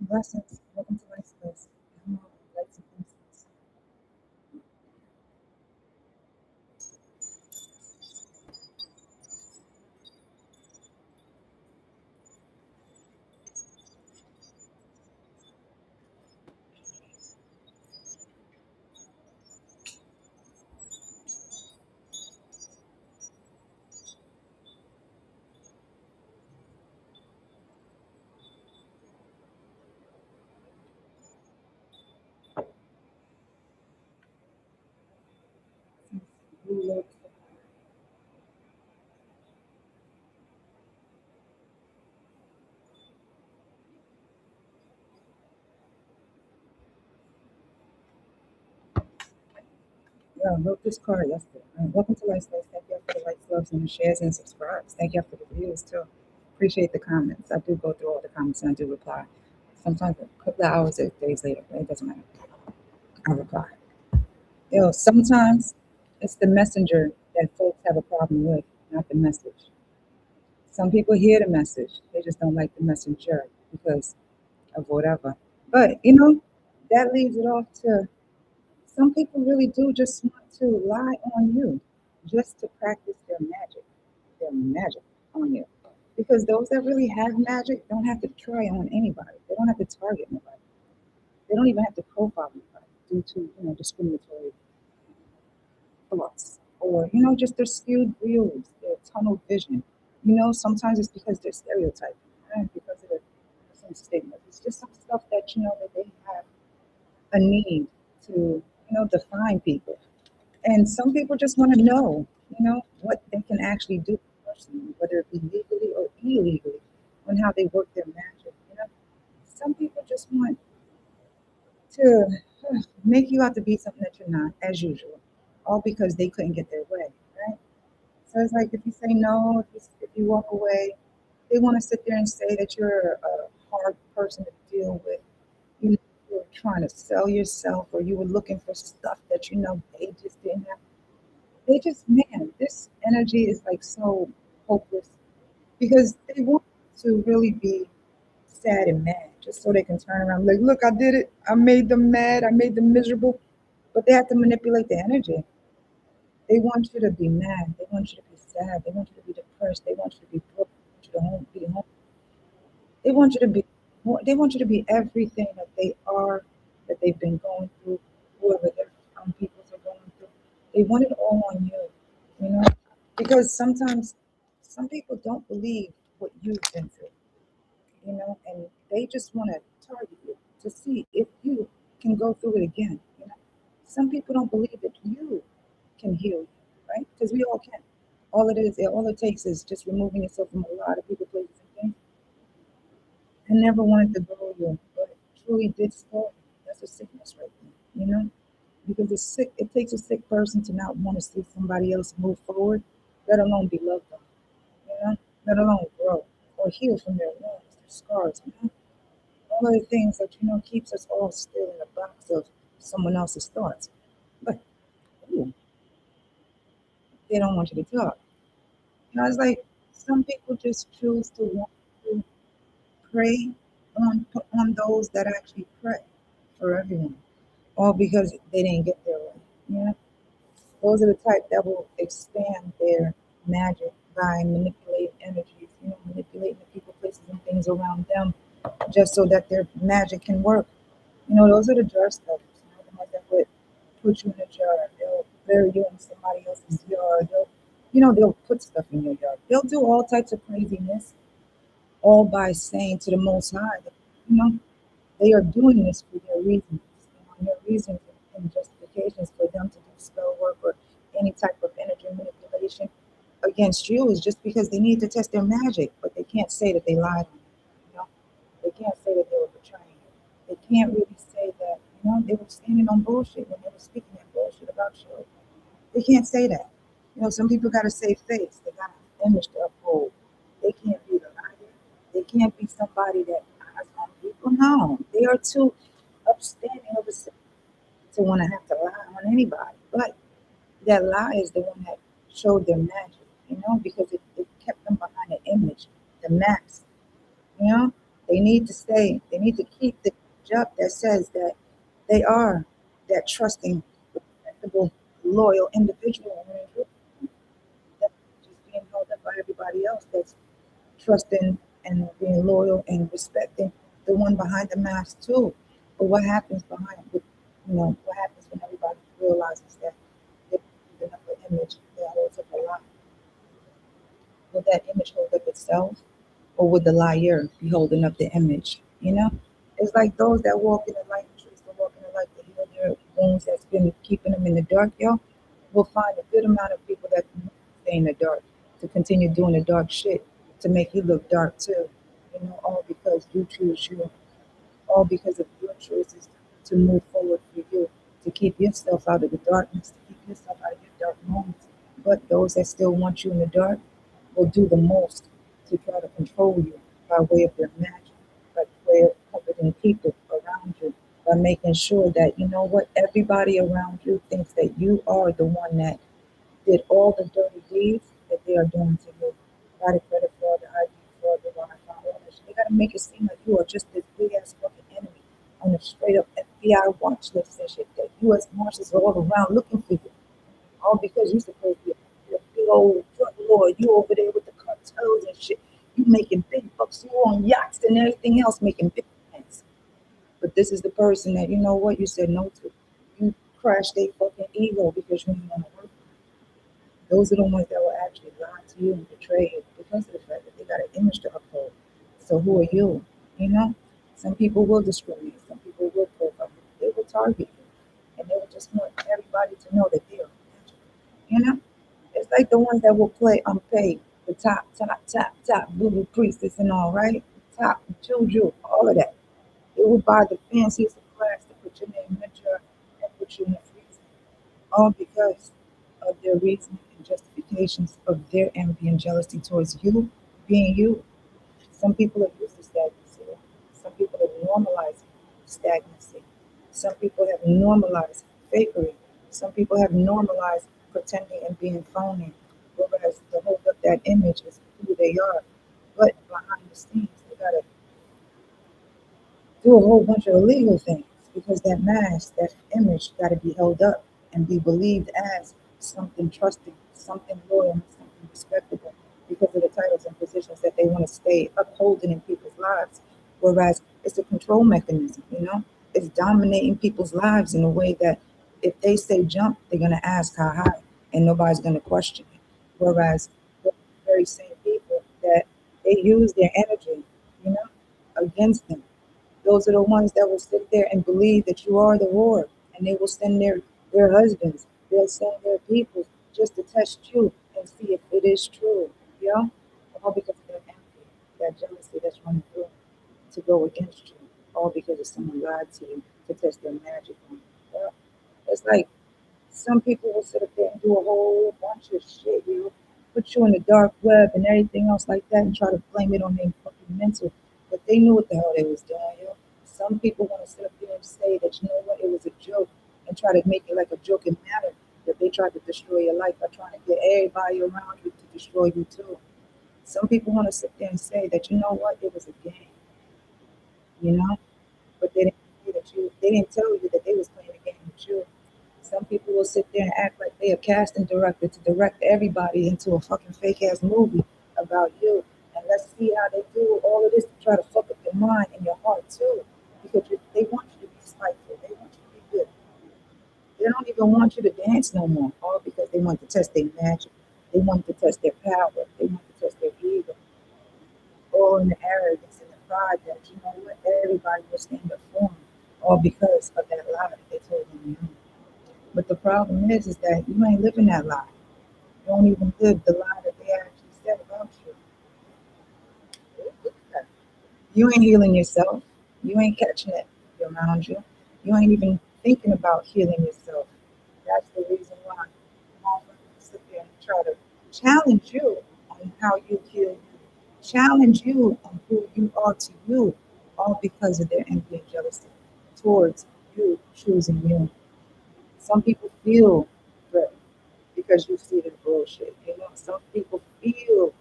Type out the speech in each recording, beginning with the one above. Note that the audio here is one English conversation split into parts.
Blessings. Welcome to my space. I'm lights and incense. Blue looks. Yeah, I wrote this card yesterday. Welcome to my space. Thank you for the likes, loves, and the shares and subscribes. Thank you for the views too. Appreciate the comments. I do go through all the comments and I do reply. Sometimes a couple of hours or days later, but it doesn't matter. I reply. Sometimes it's the messenger that folks have a problem with, not the message. Some people hear the message, they just don't like the messenger because of whatever. But that leaves it off to some people really do just want to lie on you just to practice their magic on you. Because those that really have magic don't have to try on anybody. They don't have to target nobody. They don't even have to profile anybody due to, discriminatory thoughts or, just their skewed views, their tunnel vision. Sometimes it's because they're stereotyping, right? Because of some stigma. It's just some stuff that, that they have a need to, define people. And some people just want to know, what they can actually do personally, whether it be legally or illegally, on how they work their magic. Some people just want to make you out to be something that you're not, as usual, all because they couldn't get their way, right? So it's like if you say no, if you walk away, they want to sit there and say that you're a hard person to deal with. You were trying to sell yourself, or you were looking for stuff that they just didn't have. They just, man, this energy is like so hopeless because they want to really be sad and mad just so they can turn around like, look, I did it. I made them mad. I made them miserable. But they have to manipulate the energy. They want you to be mad. They want you to be sad. They want you to be depressed. They want you to be broke. They want you to be home. They want you to be. They want you to be everything that they are, that they've been going through. Whoever their peoples are going through, they want it all on you. You know, because sometimes some people don't believe what you've been through. And they just want to target you to see if you can go through it again. Some people don't believe that you can heal you, right? Because we all can. All it takes is just removing yourself from a lot of people, places, and things. I never wanted to go there, but it truly did score me. That's a sickness right there, because it takes a sick person to not want to see somebody else move forward, let alone be loved on, let alone grow or heal from their wounds, their scars. All of the things that keeps us all still in a box of someone else's thoughts. But ooh, they don't want you to talk. It's like some people just choose to want to prey on those that actually pray for everyone, all because they didn't get their way. Those are the type that will expand their magic by manipulating energies, manipulating the people, places, and things around them, just so that their magic can work. Those are the jar stuffers, the ones that would put you in a jar. They'll bury you in somebody else's yard. They'll put stuff in your yard. They'll do all types of craziness, all by saying to the Most High that, you know, they are doing this for their reasons. Their reasons and justifications for them to do spell work or any type of energy manipulation against you is just because they need to test their magic, but they can't say that they lied on you. They can't say that they were betraying you. They can't really say that, they were standing on bullshit when they were speaking that bullshit about you. They can't say that. Some people got to save face. They got an image to uphold. They can't be the liar. They can't be somebody that lies on people. No, they are too upstanding of a citizen to want to have to lie on anybody. But that lie is the one that showed their magic, because it kept them behind the image, the mask. You know, they They need to stay. They need to keep the job that says that they are that trusting, respectable, loyal individual. That's just being held up by everybody else that's trusting and being loyal and respecting the one behind the mask too. But what happens behind, what happens when everybody realizes that they're holding up an image that holds up a lie? Would that image hold up itself, or would the liar be holding up the image? It's like those that walk in the light and choose to walk in the light to heal their wounds that's been keeping them in the dark, yo. We'll find a good amount of people that stay in the dark to continue doing the dark shit to make you look dark too. All because you choose you, all because of your choices to move forward for you, to keep yourself out of the darkness, to keep yourself out of your dark moments. But those that still want you in the dark will do the most to try to control you by way of their magic, by way of comforting people around you, by making sure that you know what everybody around you thinks that you are the one that did all the dirty deeds that they are doing to you. By the credit fraud, the ID fraud, the Wi-Fi, all that shit. They gotta make it seem like you are just this big ass fucking enemy on a straight up FBI watch list and shit. That U.S. Marshals are all around looking for you, all because you supposed to be a big old drug lord. You over there with the cartels and shit. You making big bucks. You on yachts and everything else, making big things. But this is the person that you know what you said no to. You crashed their fucking ego because you didn't want to work. Those are the ones that will actually lie to you and betray you because of the fact that they got an image to uphold. So who are you? You know, some people will discriminate. Some people will profile you. They will target you, and they will just want everybody to know that they are magical. You know, it's like the ones that will play unpaid, the top voodoo priestess and all, right? Top juju, all of that. They will buy the fanciest of class to put your name in the jar and put you in the freezer, all because of their reasoning and justifications of their envy and jealousy towards you being you. Some people are used to stagnancy. Some people have normalized stagnancy. Some people have normalized fakery. Some people have normalized pretending and being phony, whereas to hold up that image is who they are. But behind the scenes, they gotta do a whole bunch of illegal things because that mask, that image got to be held up and be believed as something trusting, something loyal, and something respectable because of the titles and positions that they want to stay upholding in people's lives. Whereas it's a control mechanism. It's dominating people's lives in a way that if they say jump, they're going to ask how high and nobody's going to question it. Whereas the very same people that they use their energy, you know, against them, those are the ones that will sit there and believe that you are the Lord, and they will send their husbands, they'll send their people just to test you and see if it is true. All because of that envy, that jealousy that's running through to go against you, all because of someone lied to you to test their magic on you. It's like some people will sit up there and do a whole bunch of shit, put you in the dark web and everything else like that and try to blame it on their fucking mental. But they knew what the hell they was doing. Some people want to sit up there and say that, you know what, it was a joke and try to make it like a joking matter that they tried to destroy your life by trying to get everybody around you to destroy you too. Some people want to sit there and say that, you know what, it was a game, you know, but they didn't tell you that they was playing a game with you. Some people will sit there and act like they are casting director to direct everybody into a fucking fake ass movie about you. And let's see how they do all of this to try to fuck up your mind and your heart too. Because they want you to be spiteful. They want you to be good. They don't even want you to dance no more. All because they want to test their magic. They want to test their power. They want to test their ego. All in the arrogance and the pride that, you know what, everybody will stand up for them. All because of that lie that they told them. But the problem is that you ain't living that lie. You don't even live the lie that they actually said about you. You ain't healing yourself. You ain't catching it around you. You ain't even thinking about healing yourself. That's the reason why motherfuckers sit there and try to challenge you on how you heal you, challenge you on who you are to you, all because of their envy and jealousy towards you choosing you. Some people feel threatened because you see the bullshit. Some people feel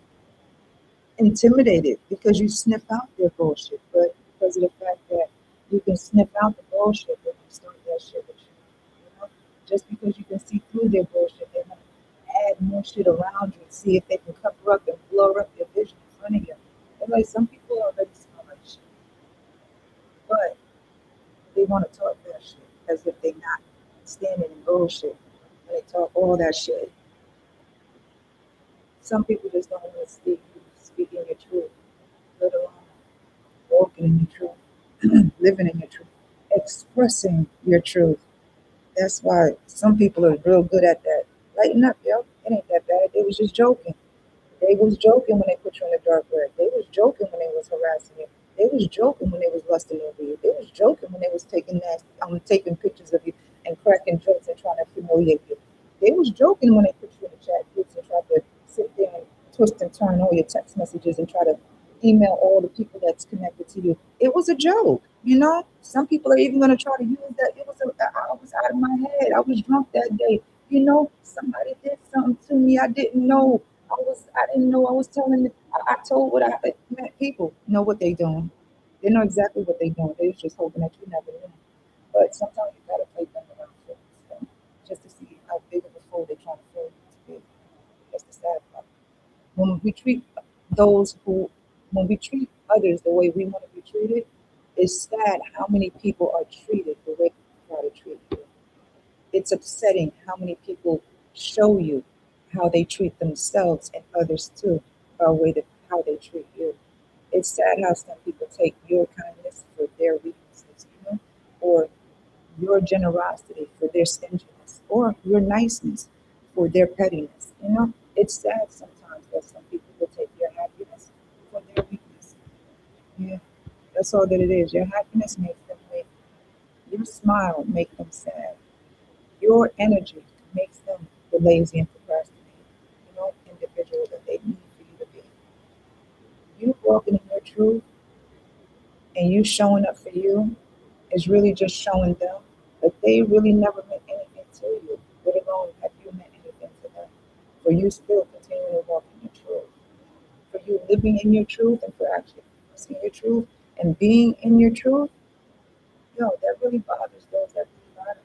intimidated because you sniff out their bullshit. But because of the fact that you can sniff out the bullshit, they can start that shit with you. You know? Just because you can see through their bullshit, they want to add more shit around you and see if they can cover up and blur up your vision in front of you. And like some people already smell like shit, but they want to talk that shit as if they're not standing in bullshit. And they talk all that shit. Some people just don't want to speaking your truth, let alone walking in your truth, living in your truth, expressing your truth. That's why some people are real good at that. Lighten up, yo. It ain't that bad. They was just joking. They was joking when they put you in the dark web. They was joking when they was harassing you. They was joking when they was lusting over you. They was joking when they was taking pictures of you and cracking jokes and trying to humiliate you. They was joking when they put you in the chat groups and tried to sit there and twist and turn all your text messages and try to email all the people that's connected to you. It was a joke, you know. Some people are even going to try to use that. I was out of my head. I was drunk that day. You know, somebody did something to me. I didn't know. I didn't know I was telling I told what I man, people know what they doing. They know exactly what they doing. They was just hoping that you never knew. But sometimes you gotta play them around for so, just to see how big of a fool they're trying to fool you to be. That's the sad part. When we treat those who when we treat others the way we want to be treated, it's sad how many people are treated the way we try to treat you. It's upsetting how many people show you how they treat themselves and others too by way that how they treat you. It's sad how some people take your kindness for their weaknesses, you know, or your generosity for their stinginess, or your niceness for their pettiness. You know, it's sad sometimes that some people will take your happiness for their weakness. Yeah, that's all that it is. Your happiness makes them weak. Your smile makes them sad. Your energy makes them the lazy and procrastinating, you know, individual that they need for you to be. You walking in your truth and you showing up for you is really just showing them that they really never meant anything to you, let alone have you meant anything to them. For you still continuing to walk in your truth, for you living in your truth and for actually seeing your truth and being in your truth, yo, that really bothers those that really bother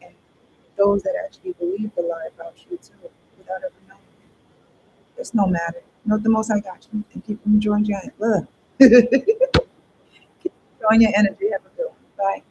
you. And those that actually believe the lie about you too, without ever knowing it. It's no matter. Know the most I got you and keep enjoying your keep enjoying your energy. Have a good one. Bye.